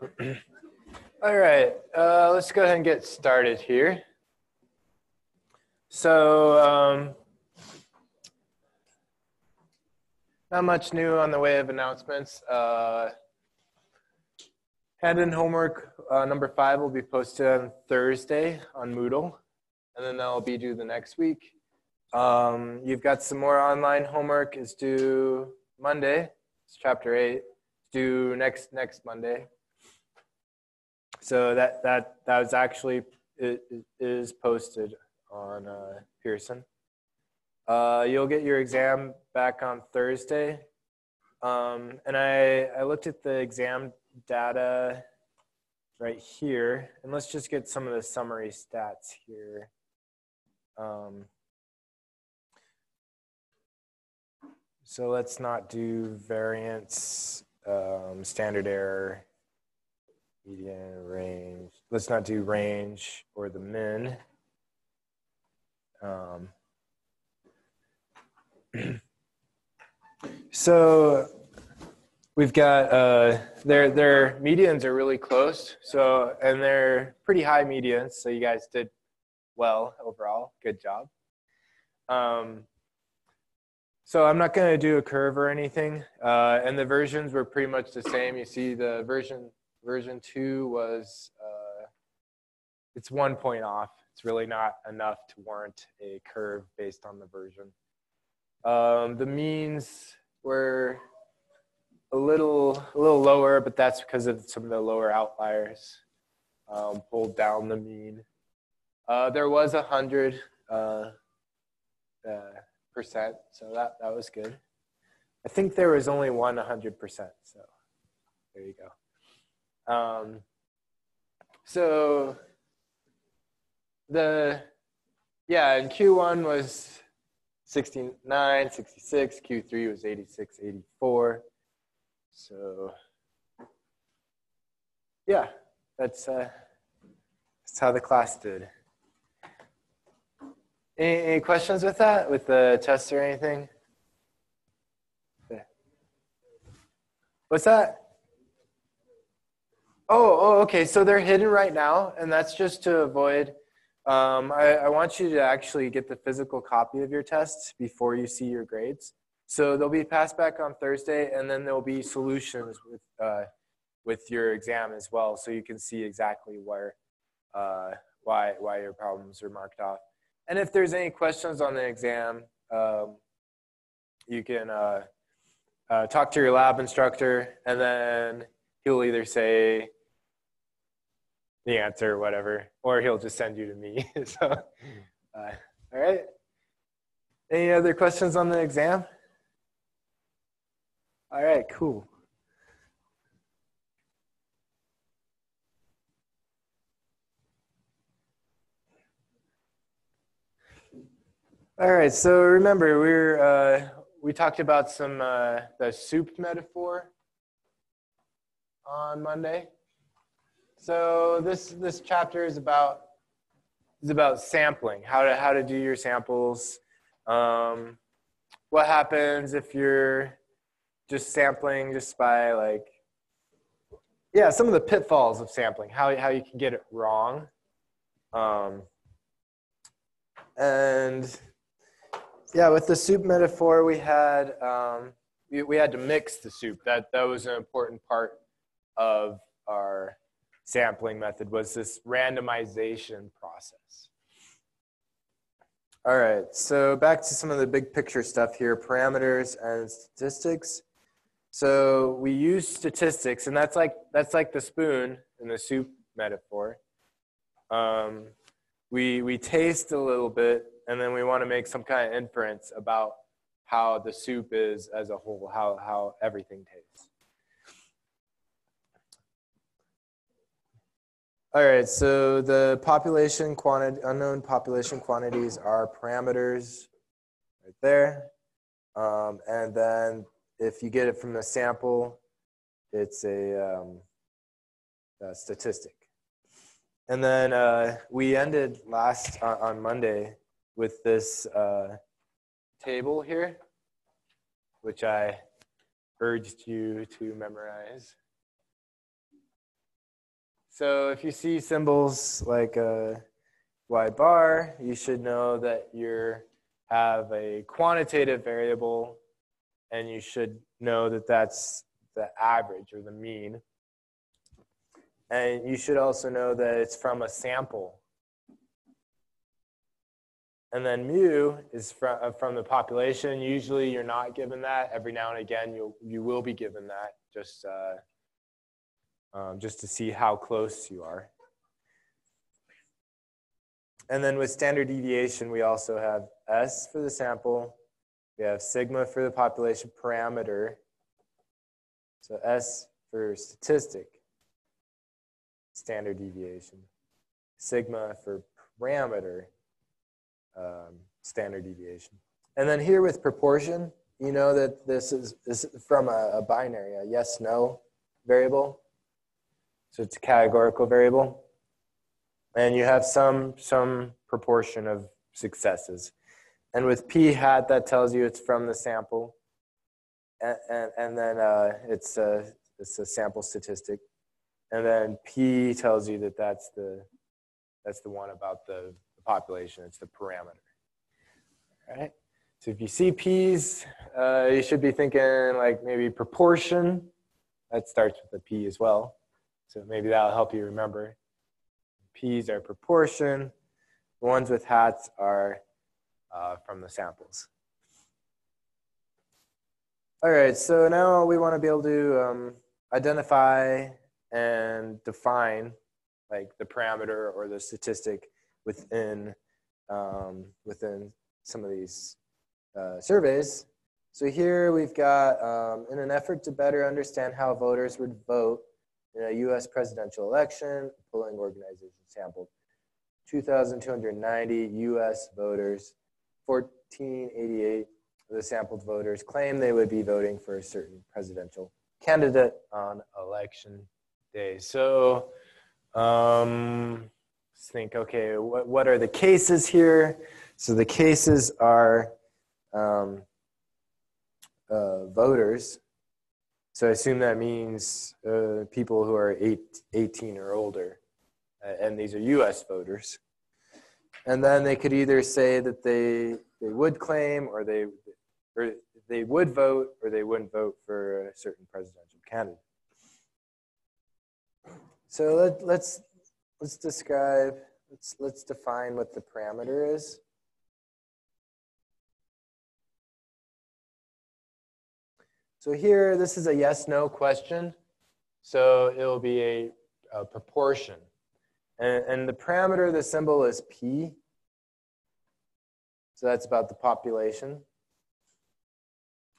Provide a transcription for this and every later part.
All right, let's go ahead and get started here. So, not much new on the way of announcements. Hand-in homework number 5 will be posted on Thursday on Moodle, and then that'll be due the next week. You've got some more online homework. It's due Monday. It's chapter 8. It's due next Monday. So that was actually it is posted on Pearson. You'll get your exam back on Thursday, and I looked at the exam data right here, and let's just get some of the summary stats here. So let's not do variance, standard error, median, range. Let's not do range or the min. So we've got their medians are really close. So and they're pretty high medians. So you guys did well overall. Good job. So I'm not going to do a curve or anything. And the versions were pretty much the same. You see the version 2 was, it's 1 point off. It's really not enough to warrant a curve based on the version. The means were a little lower, but that's because of some of the lower outliers pulled down the mean. There was 100%, so that was good. I think there was only one 100%, so there you go. So and Q1 was 69, 66, Q3 was 86, 84. So yeah, that's how the class did. Any questions with that, with the test or anything? Yeah. What's that? Oh, okay. So they're hidden right now, and that's just to avoid. I want you to actually get the physical copy of your tests before you see your grades. So they'll be passed back on Thursday, and then there'll be solutions with your exam as well, so you can see exactly why your problems are marked off. And if there's any questions on the exam, you can talk to your lab instructor, and then he'll either say the answer or whatever, or he'll just send you to me. So, all right. Any other questions on the exam? All right, cool. All right, so remember we talked about the soup metaphor on Monday. So this chapter is about sampling, how to do your samples. What happens if you're just sampling just by some of the pitfalls of sampling, how you can get it wrong. And yeah, with the soup metaphor, we had to mix the soup. That was an important part of our sampling method, was this randomization process. All right, so back to some of the big picture stuff here, parameters and statistics. So we use statistics, and that's like the spoon in the soup metaphor. We taste a little bit, and then we want to make some kind of inference about how the soup is as a whole, how everything tastes. All right, so the unknown population quantities are parameters right there. And then if you get it from the sample, it's a statistic. And then we ended on Monday with this table here, which I urged you to memorize. So if you see symbols like a y bar, you should know that you have a quantitative variable, and you should know that that's the average or the mean. And you should also know that it's from a sample. And then mu is from the population. Usually you're not given that. Every now and again you will be given that, just to see how close you are. And then with standard deviation, we also have S for the sample. We have sigma for the population parameter. So S for statistic, standard deviation. Sigma for parameter, standard deviation. And then here with proportion, you know that this is from a binary, a yes-no variable. So it's a categorical variable. And you have some proportion of successes. And with p hat, that tells you it's from the sample. And then it's a sample statistic. And then p tells you that that's the one about the population. It's the parameter. All right. So if you see p's, you should be thinking like maybe proportion. That starts with a p as well. So maybe that'll help you remember. P's are proportion. The ones with hats are from the samples. All right, so now we want to be able to identify and define like the parameter or the statistic within some of these surveys. So here we've got, in an effort to better understand how voters would vote in a U.S. presidential election, polling organization sampled 2,290 U.S. voters. 1,488 of the sampled voters claimed they would be voting for a certain presidential candidate on election day. So let's think, okay, what are the cases here? So the cases are voters. So I assume that means people who are 18 or older, and these are U.S. voters. And then they could either say that they would claim, or they would vote, or they wouldn't vote for a certain presidential candidate. So let's describe. Let's define what the parameter is. So here, this is a yes/no question. So it will be a proportion. And the parameter, the symbol is P. So that's about the population.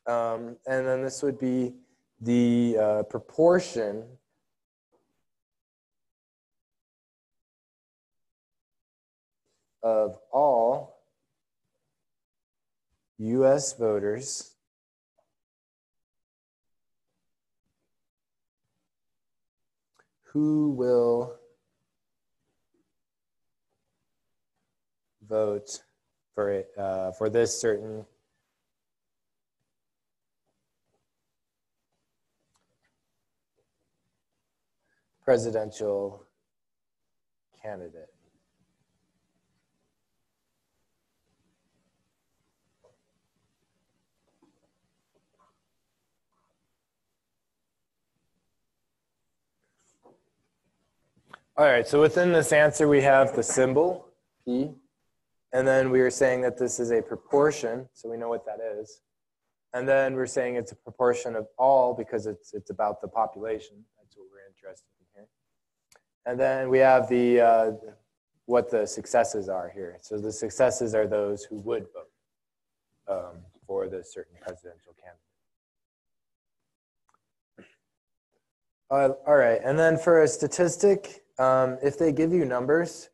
And then this would be the proportion of all U.S. voters who will vote for this certain presidential candidate. All right, so within this answer, we have the symbol, P, and then we were saying that this is a proportion, so we know what that is. And then we're saying it's a proportion of all because it's about the population. That's what we're interested in here. And then we have the what the successes are here. So the successes are those who would vote for this certain presidential candidate. All right, and then for a statistic, if they give you numbers,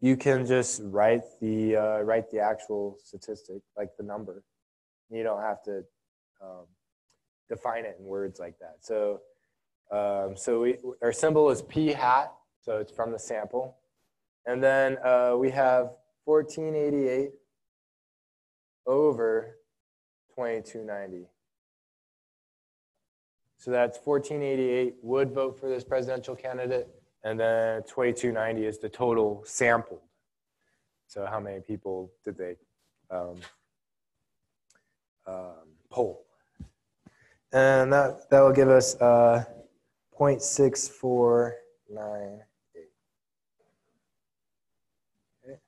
you can just write the actual statistic, like the number. You don't have to define it in words like that. So, our symbol is P hat, so it's from the sample. And then we have 1488 over 2290. So that's 1488 would vote for this presidential candidate, And then 2290 is the total sampled. So how many people did they poll? And that will give us 0.6498. Okay.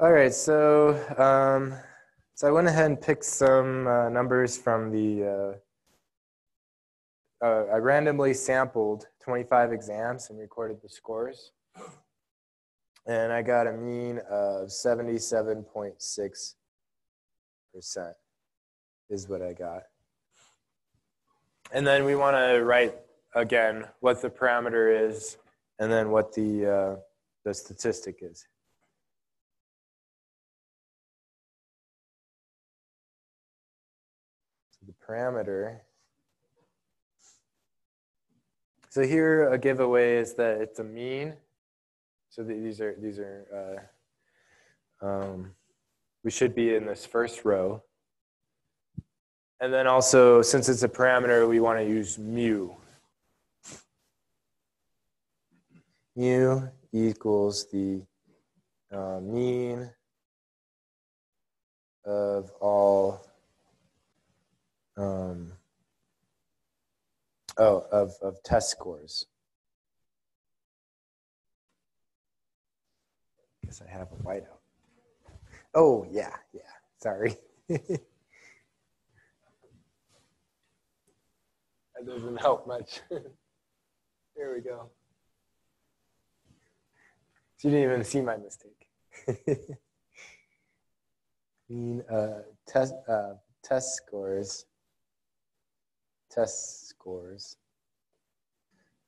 All right, so I went ahead and picked some numbers from the, I randomly sampled 25 exams and recorded the scores. And I got a mean of 77.6% is what I got. And then we want to write, again, what the parameter is and then what the statistic is. So the parameter. So here a giveaway is that it's a mean. So these are we should be in this first row. And then also, since it's a parameter, we want to use mu. Mu equals the mean of all of test scores. I guess I have a whiteout. Oh, yeah, sorry. That doesn't help much. There we go. So you didn't even see my mistake. Mean test scores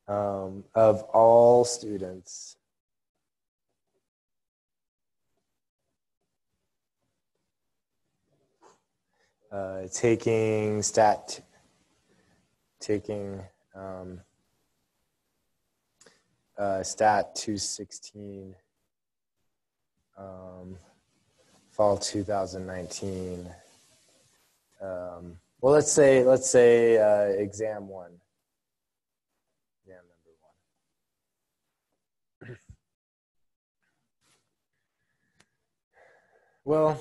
of all students taking stat 216 fall 2019. Well, let's say exam 1. Exam number 1. Well,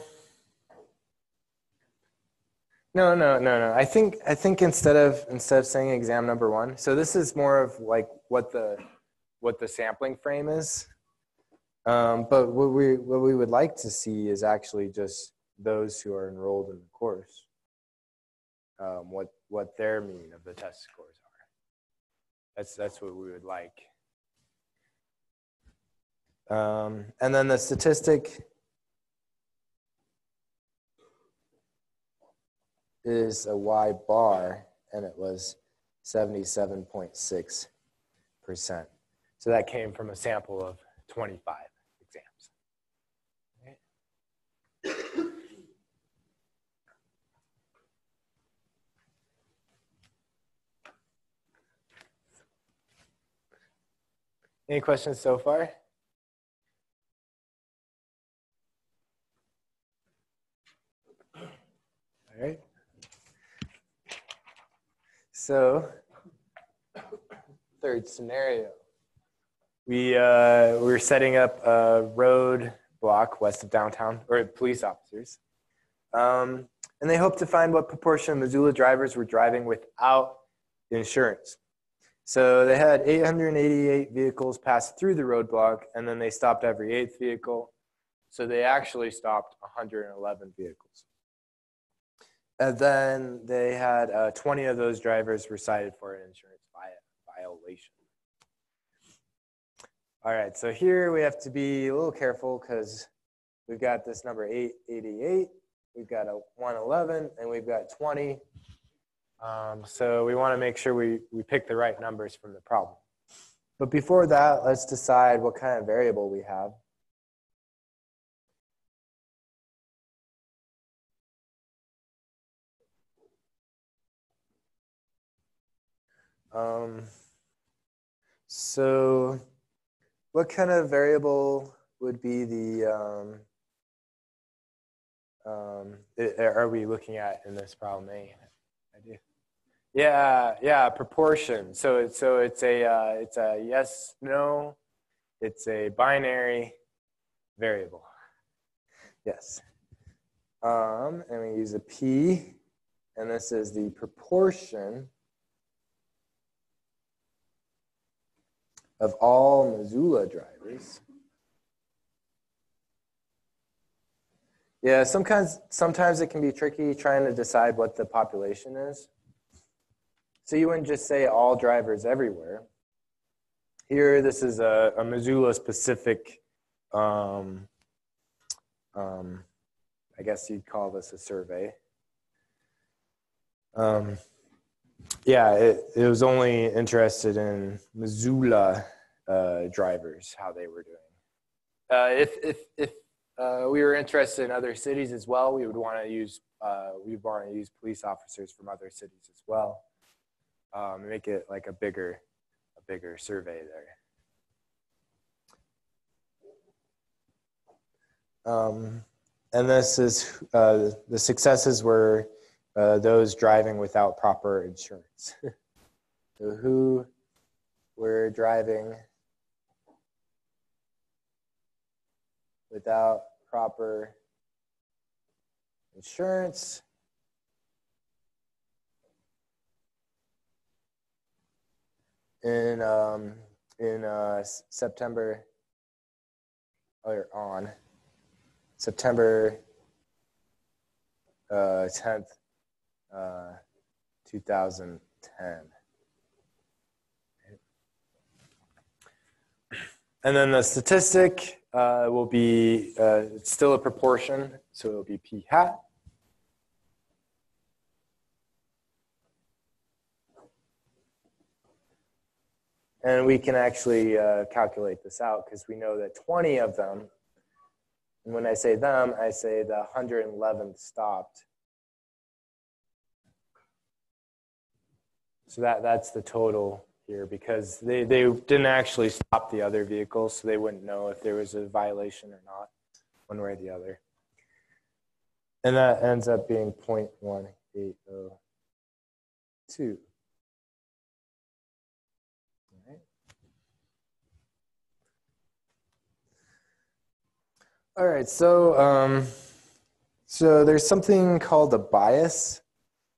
no. I think instead of saying exam number 1, so this is more of like what the sampling frame is. But what we would like to see is actually just those who are enrolled in the course. What their mean of the test scores are. That's what we would like. And then the statistic is a Y bar, and it was 77.6%. So that came from a sample of 25 exams. Okay. Any questions so far? All right. So, third scenario. We're setting up a road block west of downtown, or police officers. And they hope to find what proportion of Missoula drivers were driving without insurance. So they had 888 vehicles pass through the roadblock, and then they stopped every 8th vehicle. So they actually stopped 111 vehicles. And then they had 20 of those drivers were cited for an insurance violation. All right, so here we have to be a little careful because we've got this number 888, we've got a 111, and we've got 20. So we want to make sure we pick the right numbers from the problem. But before that, let's decide what kind of variable we have. So what kind of variable would be the are we looking at in this problem? I do. Yeah, proportion. So it's a yes, no. It's a binary variable. Yes. And we use a P, and this is the proportion of all Missoula drivers. Yeah, sometimes it can be tricky trying to decide what the population is. So you wouldn't just say all drivers everywhere. Here, this is a Missoula specific, I guess you'd call this a survey. Yeah, it was only interested in Missoula drivers, how they were doing. If we were interested in other cities as well, we would want to use police officers from other cities as well. Make it like a bigger survey there. And this is the successes were those driving without proper insurance. So who were driving without proper insurance? In September, or on September 10th, 2010. And then the statistic will be, it's still a proportion, so it'll be P hat. And we can actually calculate this out because we know that 20 of them, and when I say them, I say the 111th stopped. So that's the total here because they didn't actually stop the other vehicles, so they wouldn't know if there was a violation or not, one way or the other. And that ends up being 0.1802. All right, so there's something called a bias,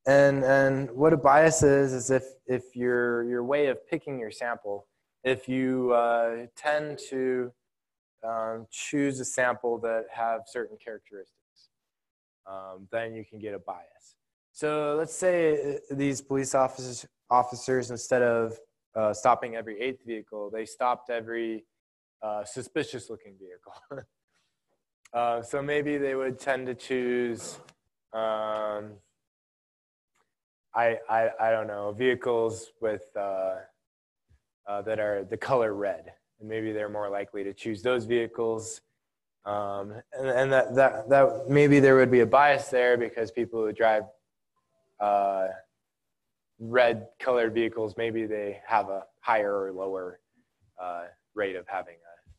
and what a bias is if your way of picking your sample, if you tend to choose a sample that have certain characteristics, then you can get a bias. So let's say these police officers instead of stopping every 8th vehicle, they stopped every suspicious-looking vehicle. So maybe they would tend to choose, I don't know, vehicles with that are the color red, and maybe they're more likely to choose those vehicles. And that maybe there would be a bias there because people who drive red colored vehicles, maybe they have a higher or lower rate of having a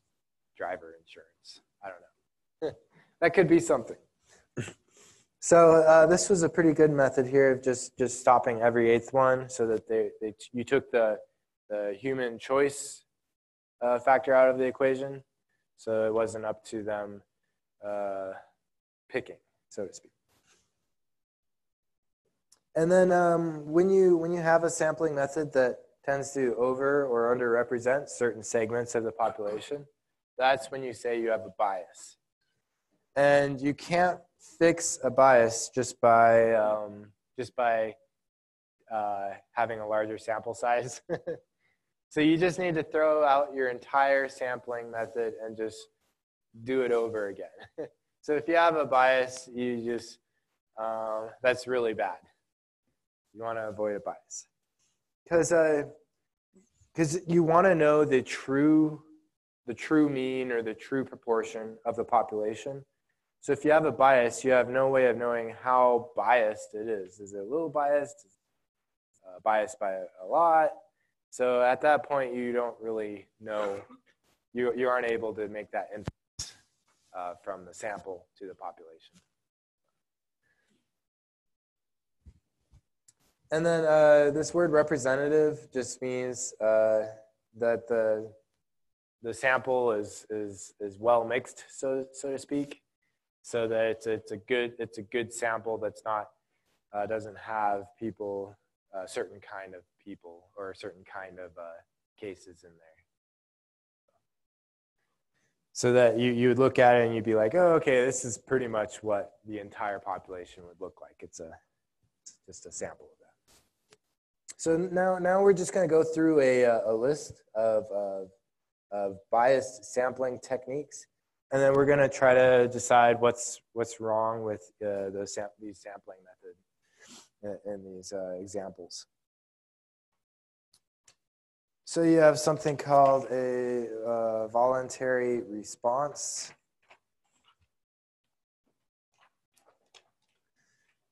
driver insurance. I don't know. That could be something. So this was a pretty good method here of just stopping every 8th one, so that you took the human choice factor out of the equation, so it wasn't up to them picking, so to speak. And then when you have a sampling method that tends to over or underrepresent certain segments of the population, that's when you say you have a bias. And you can't fix a bias just by having a larger sample size. So you just need to throw out your entire sampling method and just do it over again. So if you have a bias, you just that's really bad. You want to avoid a bias because you want to know the true mean or the true proportion of the population. So if you have a bias, you have no way of knowing how biased it is. Is it a little biased? Biased by a lot? So at that point, you don't really know. You aren't able to make that inference from the sample to the population. And then this word representative just means that the sample is well mixed, so to speak, so that it's a good sample that's not doesn't have people certain kind of people or certain kind of cases in there. So that you would look at it and you'd be like, oh, okay, this is pretty much what the entire population would look like. It's just a sample of that. So now we're just going to go through a list of biased sampling techniques, and then we're going to try to decide what's wrong with these sampling methods in these examples. So you have something called a voluntary response.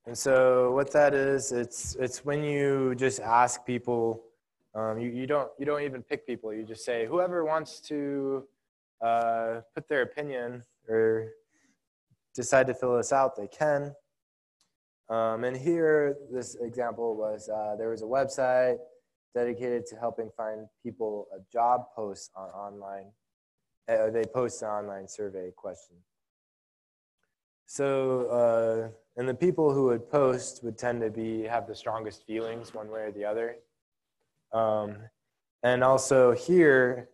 And so what that is, it's when you just ask people, you don't even pick people. You just say whoever wants to put their opinion or decide to fill this out, they can. And here, this example was there was a website dedicated to helping find people a job post online. They post an online survey question. So, and the people who would post would tend to have the strongest feelings one way or the other. And also here,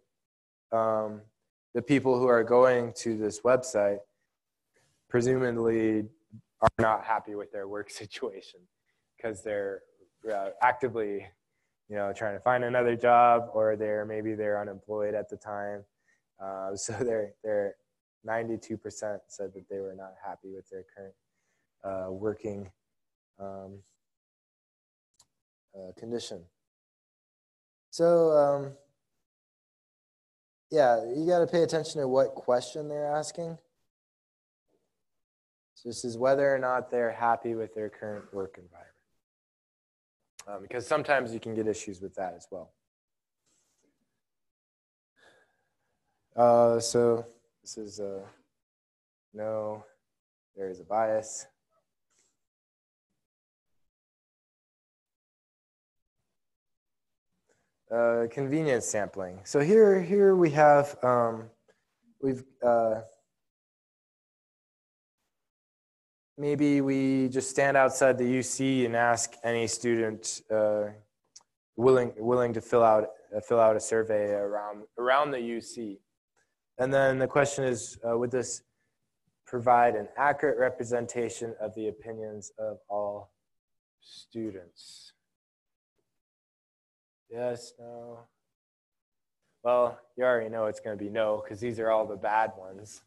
the people who are going to this website presumably are not happy with their work situation because they're actively trying to find another job, or maybe they're unemployed at the time. So they're 92% said that they were not happy with their current working condition. So yeah, you got to pay attention to what question they're asking. So this is whether or not they're happy with their current work environment. Because sometimes you can get issues with that as well. So this is no, there is a bias. Convenience sampling. So here we have maybe we just stand outside the UC and ask any student willing to fill out a survey around the UC. And then the question is, would this provide an accurate representation of the opinions of all students? Yes, no. Well, you already know it's going to be no, because these are all the bad ones.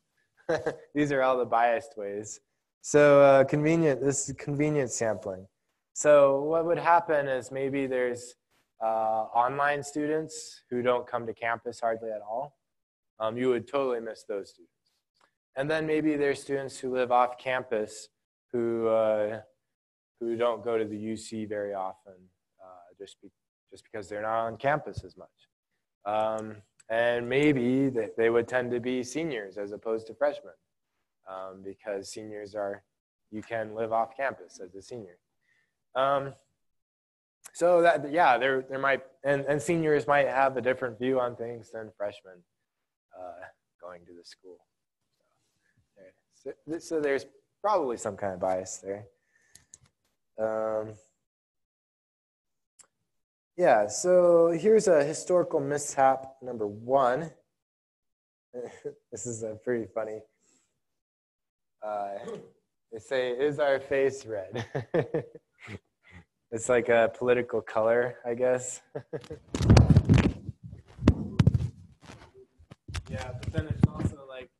These are all the biased ways. So this is convenient sampling. So what would happen is maybe there's online students who don't come to campus hardly at all. You would totally miss those students. And then maybe there's students who live off campus who don't go to the UC very often just because they're not on campus as much. And maybe they would tend to be seniors as opposed to freshmen. Because seniors you can live off campus as a senior. So that, yeah, there might, and seniors might have a different view on things than freshmen going to the school. So there's probably some kind of bias there. Yeah, so here's a historical mishap number 1. This is pretty funny. They say, is our face red? It's like a political color, I guess. Yeah, but then it's also like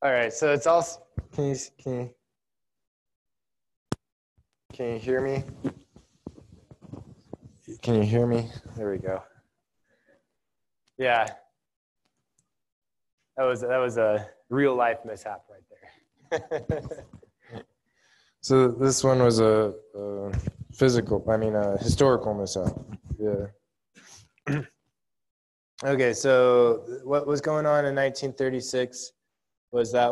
All right, so it's also, can you hear me? Can you hear me? There we go. Yeah. That was a real life mishap right there. So this one was a historical mishap. Yeah. Okay, so what was going on in 1936 was it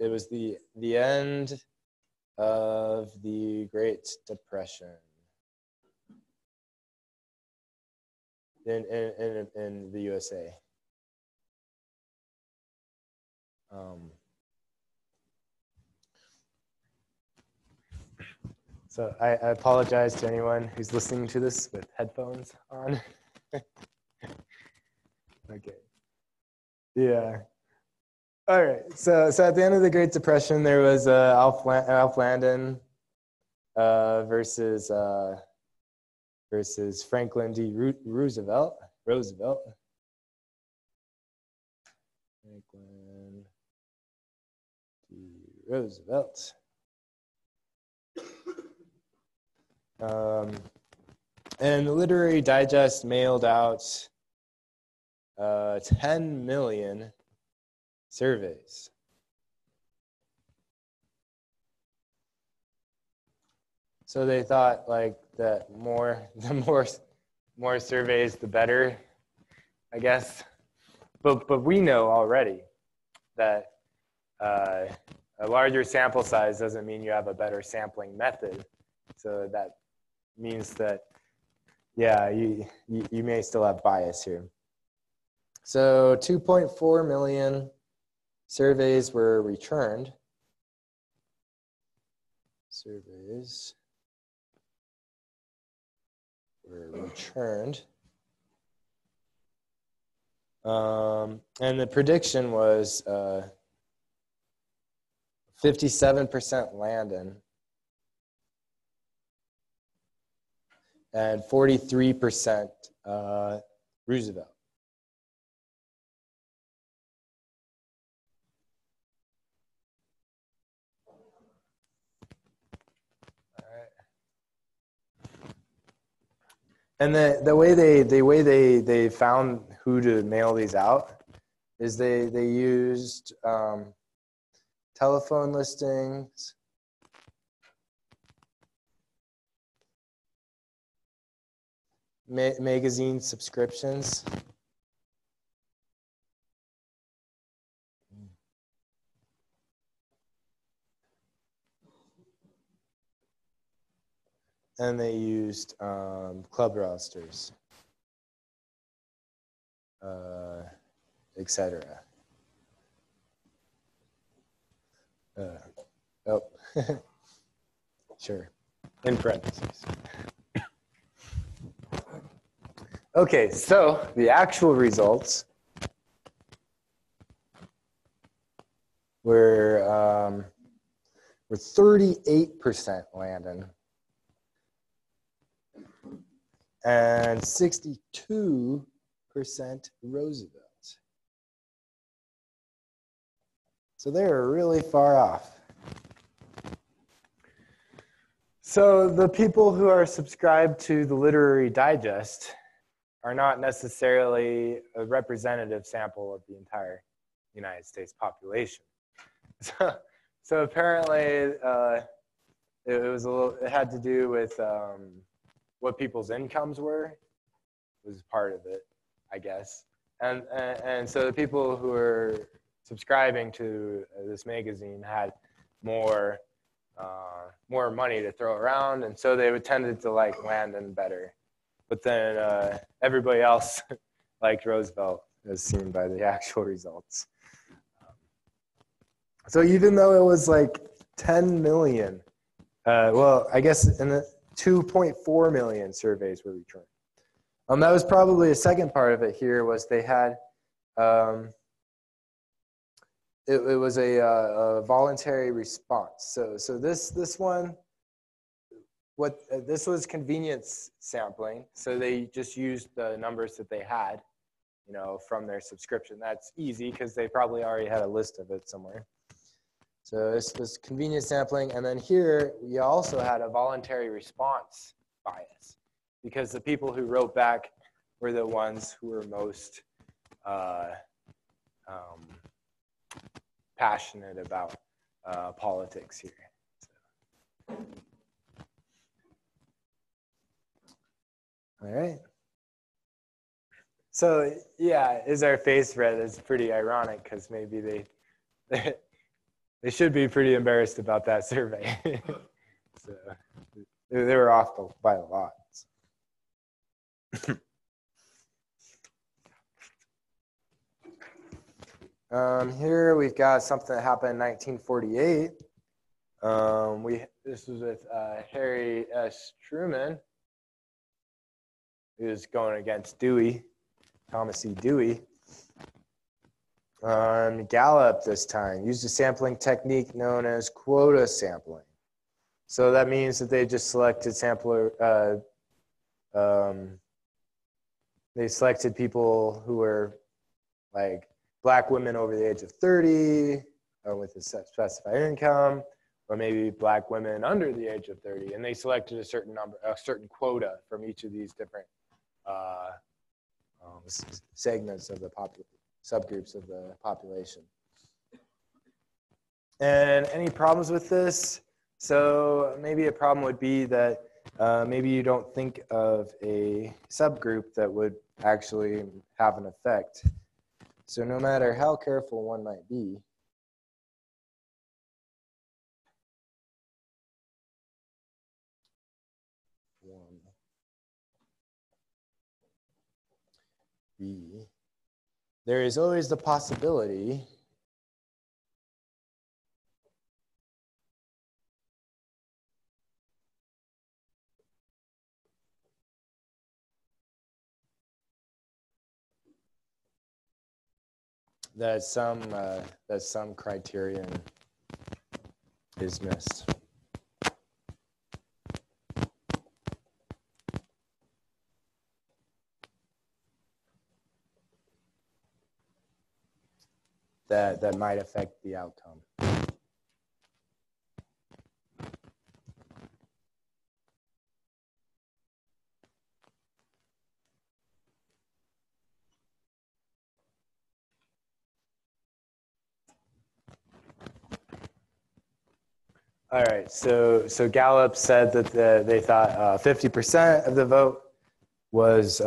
was the end of the Great Depression in the USA. So I apologize to anyone who's listening to this with headphones on. Okay. Yeah. All right. So at the end of the Great Depression, there was Alf Landon versus Franklin D. Roosevelt. Franklin D. Roosevelt. And the Literary Digest mailed out 10 million surveys. So they thought like that the more surveys, the better, I guess. But we know already that a larger sample size doesn't mean you have a better sampling method. So that means that, yeah, you may still have bias here. So 2.4 million surveys were returned. Surveys were returned. And the prediction was 57% Landon and 43% Roosevelt. And the way they found who to mail these out is they used telephone listings, magazine subscriptions, and they used club rosters, etc. Oh, sure, in parentheses. Okay, so the actual results were 38% Landon and 62% Roosevelt. So they were really far off. So the people who are subscribed to the Literary Digest are not necessarily a representative sample of the entire United States population. So apparently it had to do with what people's incomes were, was part of it, I guess. And so the people who were subscribing to this magazine had more money to throw around, and so they tended to like Landon better. But then everybody else liked Roosevelt, as seen by the actual results. So even though it was like 10 million, well, I guess in the 2.4 million surveys were returned. That was probably a second part of it here was they had, it was a voluntary response. So this one, this was convenience sampling. So they just used the numbers that they had, from their subscription. That's easy because they probably already had a list of it somewhere. So this was convenience sampling. And then here, we also had a voluntary response bias because the people who wrote back were the ones who were most passionate about politics here. So. All right. So yeah, is our face red? It's pretty ironic because maybe they should be pretty embarrassed about that survey. So they were off by a lot. Here we've got something that happened in 1948. This was with Harry S. Truman. He was going against Dewey, Thomas E. Dewey. Gallup this time used a sampling technique known as quota sampling. So that means that they just selected they selected people who were like black women over the age of 30 with a specified income, or maybe black women under the age of 30, and they selected a certain quota from each of these different segments of the subgroups of the population. And any problems with this? So maybe a problem would be that maybe you don't think of a subgroup that would actually have an effect. So no matter how careful one might be, there is always the possibility that some criterion is missed. That might affect the outcome. All right, so Gallup said that they thought 50% of the vote was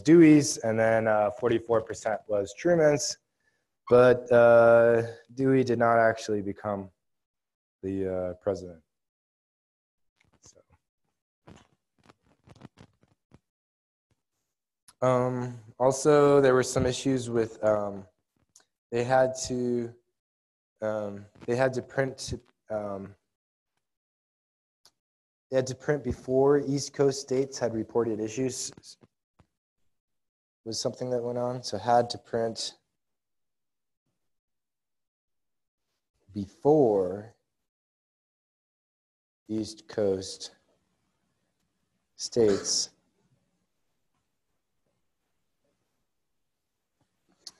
Dewey's, and then 44% was Truman's. But Dewey did not actually become the president. So. Also, there were some issues with they had to print. They had to print before East Coast states had reported issues. Was something that went on. So had to print before East Coast states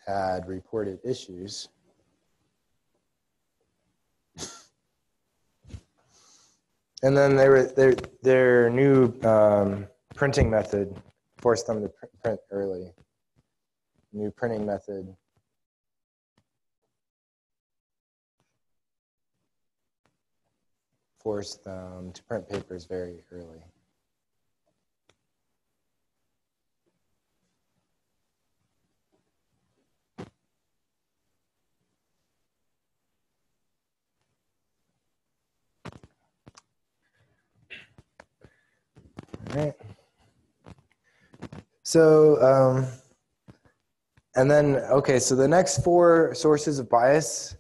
had reported issues. And then their new printing method forced them to print early. New printing method forced them to print papers very early. All right. So, and then, okay, so the next four sources of bias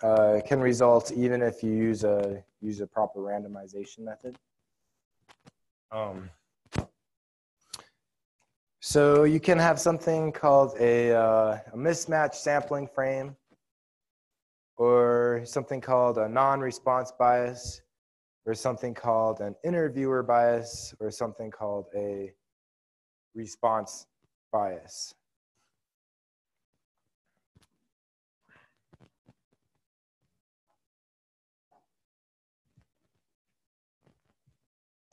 can result even if you use a proper randomization method. So you can have something called a mismatched sampling frame, or something called a non-response bias, or something called an interviewer bias, or something called a response bias.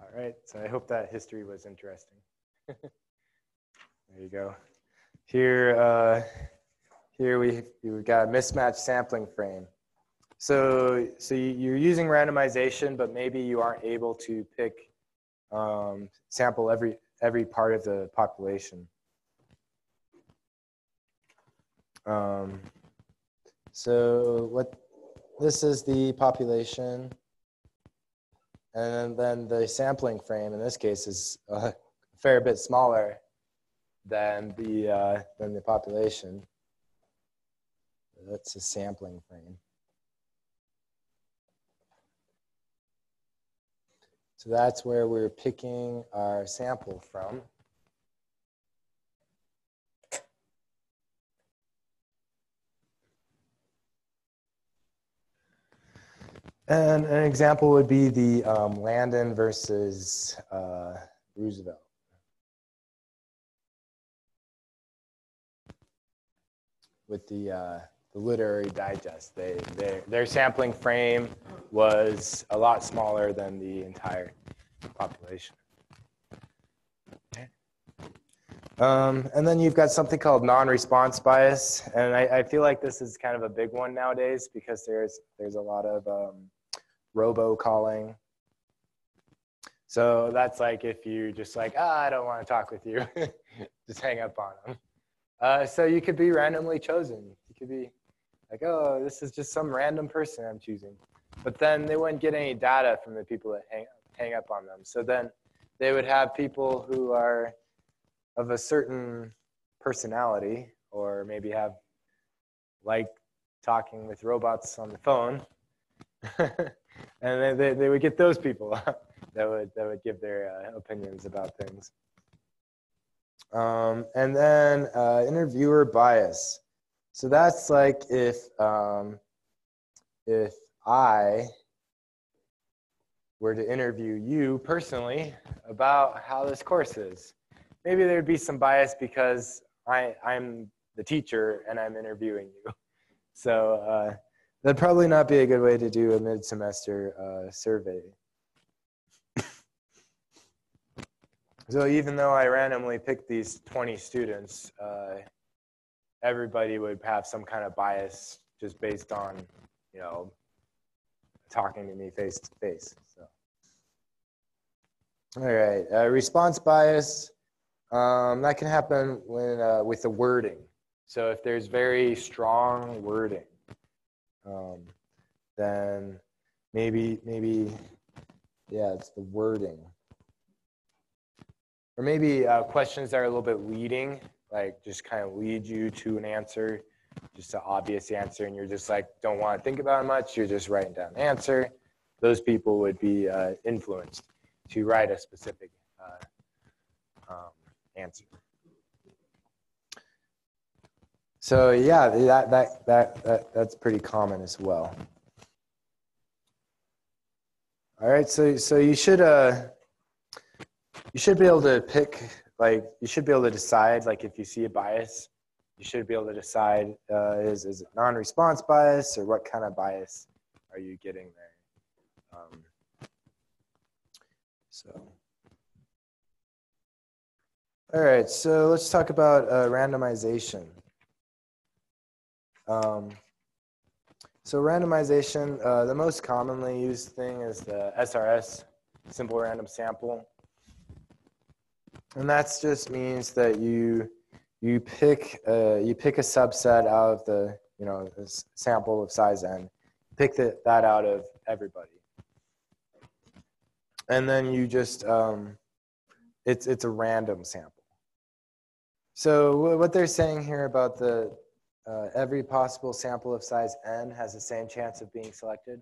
All right, so I hope that history was interesting. There you go. Here here we've got a mismatched sampling frame. So you're using randomization, but maybe you aren't able to pick sample every part of the population. So this is the population, and then the sampling frame in this case is a fair bit smaller than the population. That's a sampling frame. So that's where we're picking our sample from. And an example would be the Landon versus Roosevelt. With the literary digest, their sampling frame was a lot smaller than the entire population. Okay. And then you've got something called non-response bias, and I feel like this is kind of a big one nowadays because there's a lot of robocalling. So that's like if you just like, I don't want to talk with you, just hang up on them. So you could be randomly chosen. You could be like, oh, this is just some random person I'm choosing. But then they wouldn't get any data from the people that hang up on them. So then they would have people who are of a certain personality, or maybe have like talking with robots on the phone. And they would get those people that would give their opinions about things. And then interviewer bias. So that's like if I were to interview you personally about how this course is, maybe there'd be some bias because I'm the teacher and I'm interviewing you. So that'd probably not be a good way to do a mid-semester survey. So even though I randomly picked these 20 students, everybody would have some kind of bias just based on, you know, talking to me face to face. So, all right, response bias, that can happen when with the wording. So if there's very strong wording, then maybe, yeah, it's the wording. Or maybe questions that are a little bit leading, like just kind of lead you to an answer, just an obvious answer, and you're just like, don't want to think about it much, you're just writing down the answer. Those people would be influenced to write a specific answer. So yeah, that's pretty common as well. All right, so you should be able to pick, like, you should be able to decide, like, if you see a bias, you should be able to decide, is it non-response bias, or what kind of bias are you getting there? All right, so let's talk about randomization. So randomization, the most commonly used thing is the SRS, simple random sample. And that just means that you pick a subset out of the this sample of size n, pick that out of everybody, and then you just it's a random sample. So what they're saying here about the every possible sample of size n has the same chance of being selected.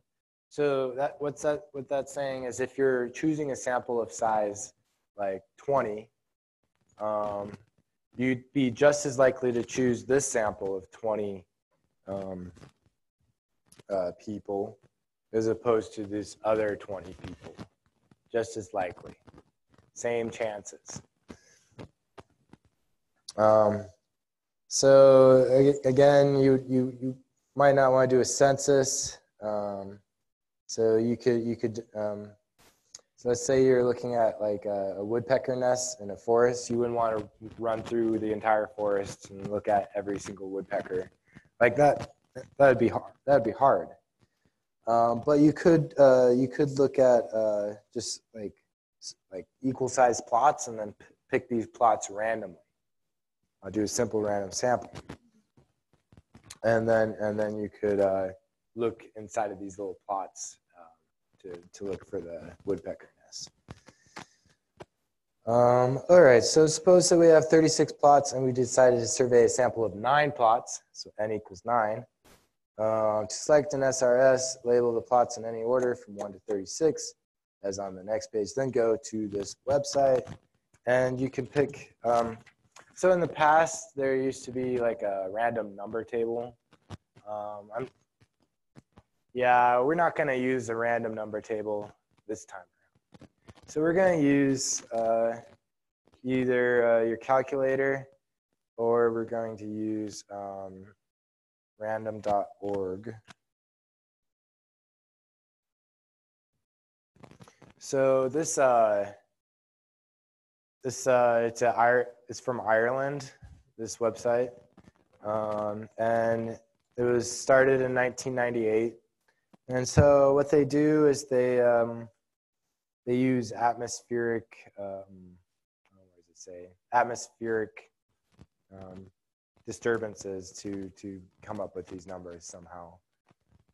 So what that's saying is if you're choosing a sample of size like 20. You'd be just as likely to choose this sample of 20 people as opposed to this other 20 people. Just as likely. Same chances. So again, you might not want to do a census. So you could so let's say you're looking at like a woodpecker nest in a forest. You wouldn't want to run through the entire forest and look at every single woodpecker. Like that'd be hard. That'd be hard. But you could look at just like equal sized plots and then pick these plots randomly. I'll do a simple random sample, and then you could look inside of these little plots to look for the woodpecker nest. All right, so suppose that we have 36 plots and we decided to survey a sample of 9 plots, so n equals 9. To select an SRS, label the plots in any order from 1 to 36, as on the next page. Then go to this website, and you can pick. So in the past, there used to be like a random number table. Yeah, we're not going to use a random number table this time around. So we're going to use either your calculator, or we're going to use random.org. So this it's from Ireland, this website, and it was started in 1998. And so what they do is they use atmospheric what does it say? Atmospheric disturbances to come up with these numbers somehow.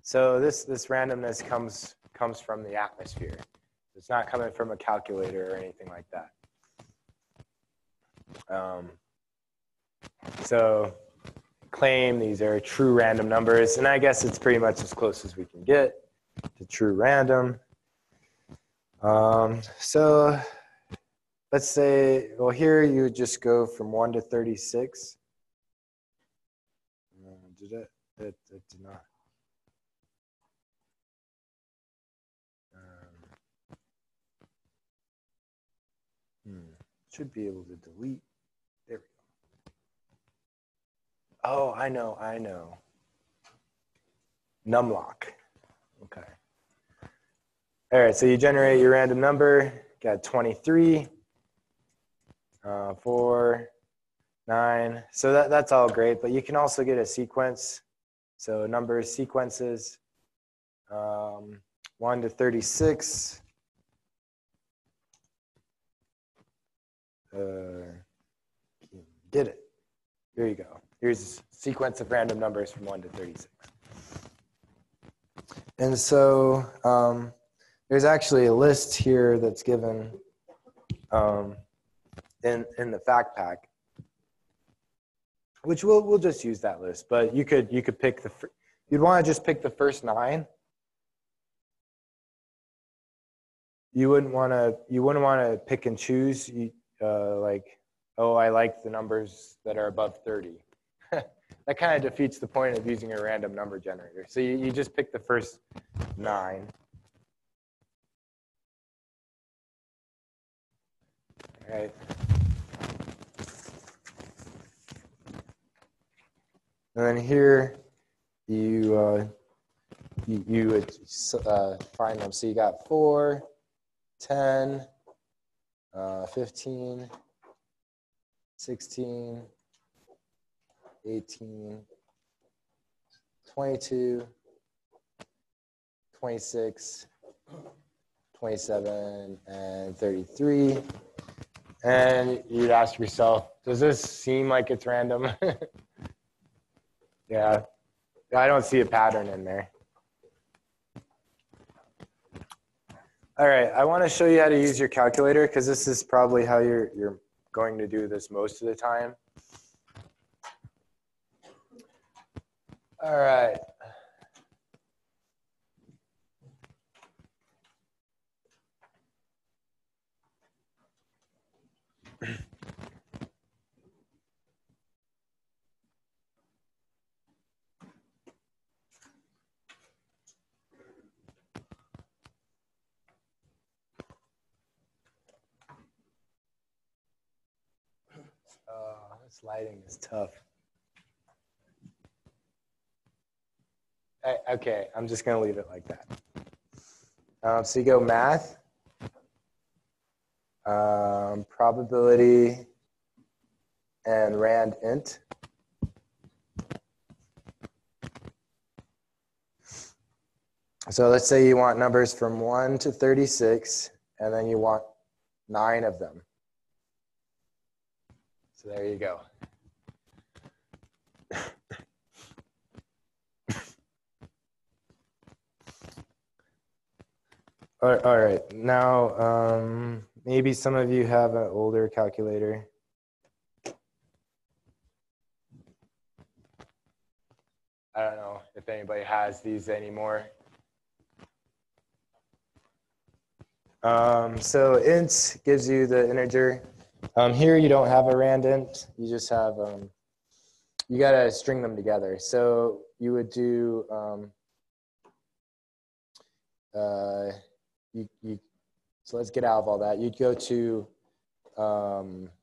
So this randomness comes from the atmosphere. It's not coming from a calculator or anything like that. So claim these are true random numbers, and I guess it's pretty much as close as we can get to true random. So let's say, well, here you just go from 1 to 36. It did not. Should be able to delete. There we go. Oh, I know. Numlock. Okay. All right, so you generate your random number. Got 23, 4, 9. So that's all great, but you can also get a sequence. So numbers, sequences, 1 to 36. Did it. Here you go. Here's a sequence of random numbers from 1 to 36. And so there's actually a list here that's given in the fact pack, which we'll just use that list. But you could pick you'd want to just pick the first 9. You wouldn't want to pick and choose. Like, oh, I like the numbers that are above 30. That kind of defeats the point of using a random number generator. So you just pick the first 9. All right. And then here you would find them. So you got 4, 10, 15, 16, 18, 22, 26, 27, and 33. And you'd ask yourself, does this seem like it's random? Yeah, I don't see a pattern in there. All right, I want to show you how to use your calculator because this is probably how you're going to do this most of the time. All right. Oh, this lighting is tough. Okay, I'm just going to leave it like that. So you go math, probability, and randint. So let's say you want numbers from 1 to 36, and then you want 9 of them. So there you go. All right, now maybe some of you have an older calculator. I don't know if anybody has these anymore. So int gives you the integer. Here you don't have a randint. You just have, you got to string them together. So you would do, so let's get out of all that. You'd go to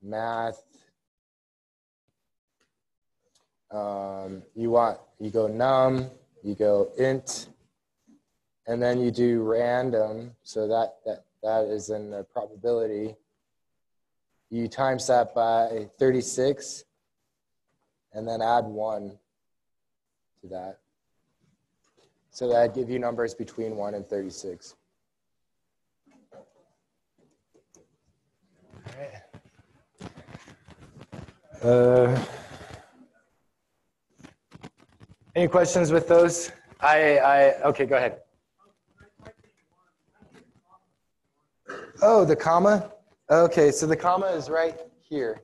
math. You go num, you go int, and then you do random. So that is in the probability. You times that by 36, and then add 1 to that. So that give you numbers between 1 and 36. All right. Any questions with those? Okay, go ahead. Oh, the comma? Okay, so the comma is right here.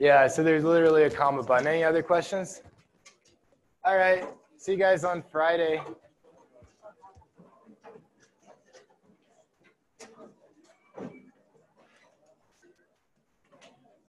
Yeah, so there's literally a comma button. Any other questions? All right, see you guys on Friday.